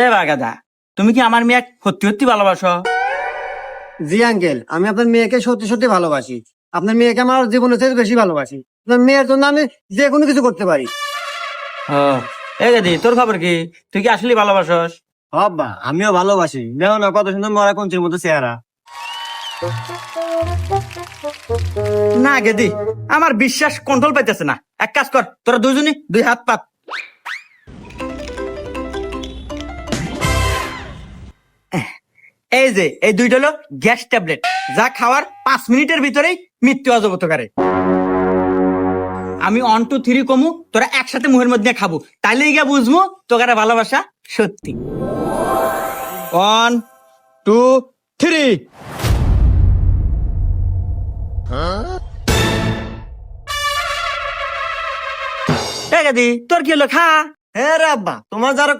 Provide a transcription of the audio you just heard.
এ বাগাদা, তুমি কি আমার মেয়ে সত্যি সত্যি ভালোবাসো? জি আঙ্কেল, আমি আপনার মেয়েকে সত্যি সত্যি ভালোবাসি। আপনার মেয়েকে আমার জীবনের থেকে বেশি ভালোবাসি। আপনার মেয়ের জন্য আমি যে কোনো কিছু করতে পারি। ও, এ গাদি, তোর খবর কি? তুই কি আসলে ভালোবাসস? হব্বা, আমিও ভালোবাসি। দেখো না কত সুন্দর মরা কঞ্চির মতো চেহারা। না গেদি, আমার বিশ্বাস কন্ট্রোল পাইতেছে না। এক কাজ কর, তোরা দুজনই দুই হাত পাত। এই যে এই দুইটা হলো গ্যাস ট্যাবলেট, যা খাওয়ার 5 মিনিটের ভিতরেই মৃত্যু অজগত করে। আমি 1 2 3 কমু, তোরা একসাথে মুখের মধ্যে খাবো, তাইলে গিয়া বুঝবো তোকারে ভালোবাসা সত্যি। 1 2 3। এ গাদি, তোর কি হলো? খা। হ্যাঁ রে আব্বা, তোমার যারা